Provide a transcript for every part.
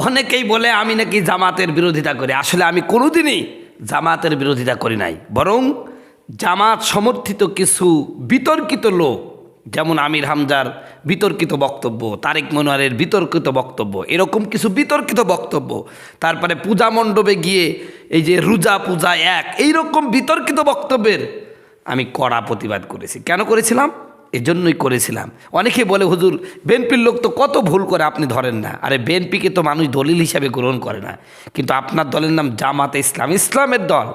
অনেকেই বলে আমি নাকি জামাতের বিরোধিতা করি। আসলে আমি কোনোদিনই জামাতের বিরোধিতা করি নাই, বরং জামাত সমর্থিত কিছু বিতর্কিত লোক, যেমন আমির হামজার বিতর্কিত বক্তব্য, তারেক মনোয়ারের বিতর্কিত বক্তব্য, এরকম কিছু বিতর্কিত বক্তব্য, তারপরে পূজা মণ্ডপে গিয়ে এই যে রোজা পূজা এইরকম বিতর্কিত বক্তব্যের আমি কড়া প্রতিবাদ করেছি। কেন করেছিলাম? এজন্যই করেছিলাম। অনেকে বলে হুজুর বিএনপির লোক তো কত ভুল করে আপনি ধরেন না। আরে বিএনপিকে তো মানুষ দলিল হিসাবে গ্রহণ করে না, কিন্তু আপনার দলের নাম জামাতে ইসলাম, ইসলামের দল।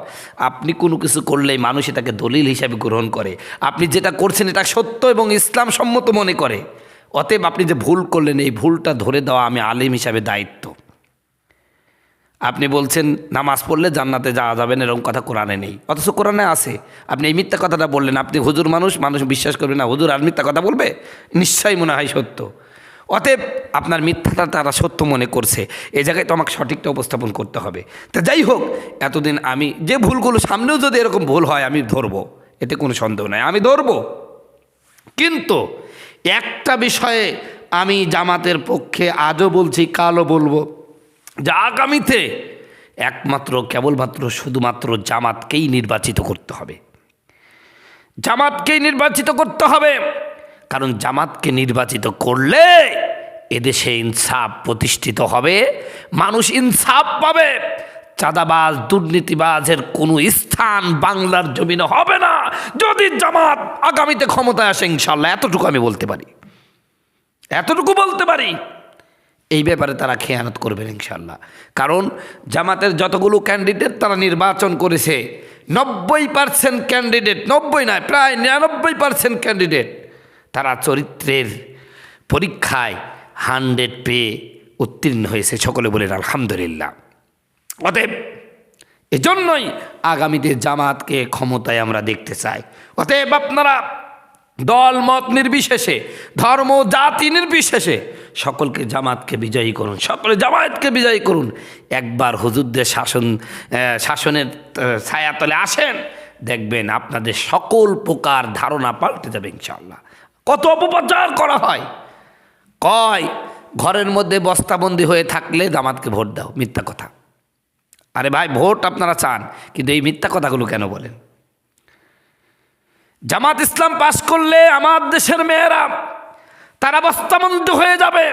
আপনি কোনো কিছু করলেই মানুষ এটাকে দলিল হিসাবে গ্রহণ করে। আপনি যেটা করছেন এটা সত্য এবং ইসলাম সম্মত মনে করে। অতএব আপনি যে ভুল করলেন এই ভুলটা ধরে দেওয়া আমি আলেম হিসাবে দায়িত্ব। আপনি বলছেন নামাজ পড়লে জান্নাতে যাওয়া যাবে না, এরকম কথা কোরআনে নেই, অথচ কোরআনে আছে। আপনি এই মিথ্যা কথাটা বললেন। আপনি হুজুর মানুষ বিশ্বাস করবে না, হুজুর আর মিথ্যা কথা বলবে? নিশ্চয়ই মনে হয় সত্য। অতএব আপনার মিথ্যাটা তারা সত্য মনে করছে, এই জায়গায় তো আমাকে সঠিকটা উপস্থাপন করতে হবে। তা যাই হোক, এতদিন আমি যে ভুলগুলো, সামনেও যদি এরকম ভুল হয় আমি ধরবো, এতে কোনো সন্দেহ নাই, আমি ধরবো। কিন্তু একটা বিষয়ে আমি জামাতের পক্ষে আজও বলছি, কালও বলবো, যে আগামীতে কেবলমাত্র শুধুমাত্র জামাতকেই নির্বাচিত করতে হবে। জামাতকেই নির্বাচিত করতে হবে, কারণ জামাতকে নির্বাচিত করলে এদেশে ইনসাফ প্রতিষ্ঠিত হবে, মানুষ ইনসাফ পাবে। চাঁদাবাজ দুর্নীতিবাজের কোনো স্থান বাংলার জমিনে হবে না যদি জামাত আগামীতে ক্ষমতায় আসে ইনশাল্লাহ। এতটুকু আমি বলতে পারি, এতটুকু বলতে পারি। এই ব্যাপারে তারা খেয়ানত করবেন ইনশাল্লাহ। কারণ জামাতের যতগুলো ক্যান্ডিডেট তারা নির্বাচন করেছে, 90% ক্যান্ডিডেট, 90 নয় প্রায় 99% ক্যান্ডিডেট তারা চরিত্রের পরীক্ষায় 100 পেয়ে উত্তীর্ণ হয়েছে। সকলে বলেন আলহামদুলিল্লাহ। অতএব এজন্যই আগামীতে জামাতকে ক্ষমতায় আমরা দেখতে চাই। অতএব আপনারা দল মত নির্বিশেষে, ধর্ম জাতি নির্বিশেষে সকলকে জামাতকে বিজয়ী করুন, সকলে জামায়াতকে বিজয়ী করুন। একবার হুজুরদের শাসনের ছায়াতলে আসেন, দেখবেন আপনাদের সকল প্রকার ধারণা পাল্টে যাবে ইনশাআল্লাহ। কত অপপ্রচার করা হয়, কয় ঘরের মধ্যে বস্তাবন্দি হয়ে থাকলে জামাতকে ভোট দাও, মিথ্যা কথা। আরে ভাই, ভোট আপনারা চান, কিন্তু এই মিথ্যা কথাগুলো কেন বলেন? জামাত ইসলাম পাস করলে আমার দেশের মেয়েরা তারা বস্তাবন্দি হয়ে যাবে,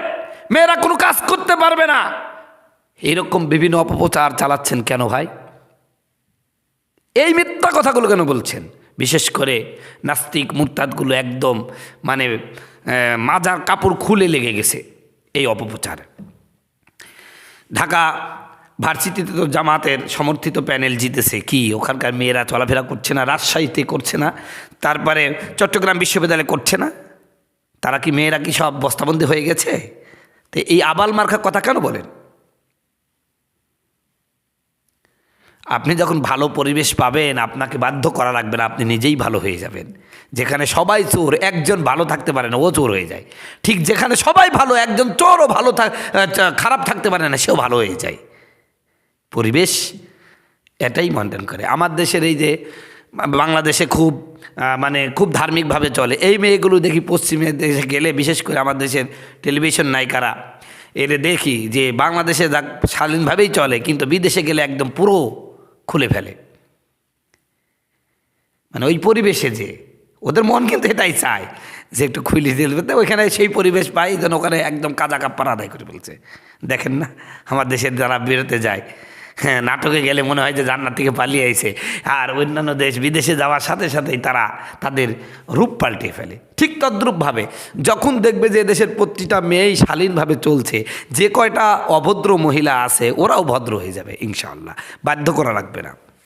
মেয়েরা কোনো কাজ করতে পারবে না। এইরকম বিভিন্ন অপপ্রচার চালাচ্ছেন কেন ভাই? এই মিথ্যা কথাগুলো কেন বলছেন? বিশেষ করে নাস্তিক মুরতাদগুলো একদম মাজার কাপড় খুলে লেগে গেছে এই অপপ্রচার। ঢাকা ভার্সিটিতে তো জামাতের সমর্থিত প্যানেল জিতেছে, কি ওখানকার মেয়েরা চলাফেরা করছে না? রাজশাহীতে করছে না? তারপরে চট্টগ্রাম বিশ্ববিদ্যালয়ে করছে না? তারা কি, মেয়েরা কি সব বস্তাবন্দি হয়ে গেছে? তো এই আবাল মার্কা কথা কেন বলেন? আপনি যখন ভালো পরিবেশ পাবেন, আপনাকে বাধ্য করা লাগবে না, আপনি নিজেই ভালো হয়ে যাবেন। যেখানে সবাই চোর, একজন ভালো থাকতে পারে না, ও চোর হয়ে যায়। ঠিক যেখানে সবাই ভালো, একজন চোরও খারাপ থাকতে পারে না, সেও ভালো হয়ে যায়। পরিবেশ এটাই মেনটেন করে। আমার দেশের এই যে বাংলাদেশে খুব ধার্মিকভাবে চলে, এই মেয়েগুলো দেখি পশ্চিমের দেশে গেলে, বিশেষ করে আমার দেশের টেলিভিশন নায়িকারা, এর দেখি যে বাংলাদেশে স্বাধীনভাবেই চলে, কিন্তু বিদেশে গেলে একদম পুরো খুলে ফেলে। ওই পরিবেশে যে ওদের মন কিন্তু এটাই চায় যে একটু খুলে দিলে ওইখানে সেই পরিবেশ পাই, যেন ওখানে একদম কাজা কাপ্পার আদায় করে ফেলছে। দেখেন না আমার দেশের যারা বেরোতে যায়, হ্যাঁ, নাটকে গেলে মনে হয় যে জান্নাত থেকে পালিয়ে আইছে, আর অন্যান্য দেশ বিদেশে যাওয়ার সাথে সাথেই তারা তাদের রূপ পাল্টে ফেলে। ঠিক তদ্রূপভাবে যখন দেখবে যে দেশের প্রতিটা মেয়েই শালীনভাবে চলছে, যে কয়টা অভদ্র মহিলা আছে ওরাও ভদ্র হয়ে যাবে ইনশাআল্লাহ, বাধ্য করা লাগবে না।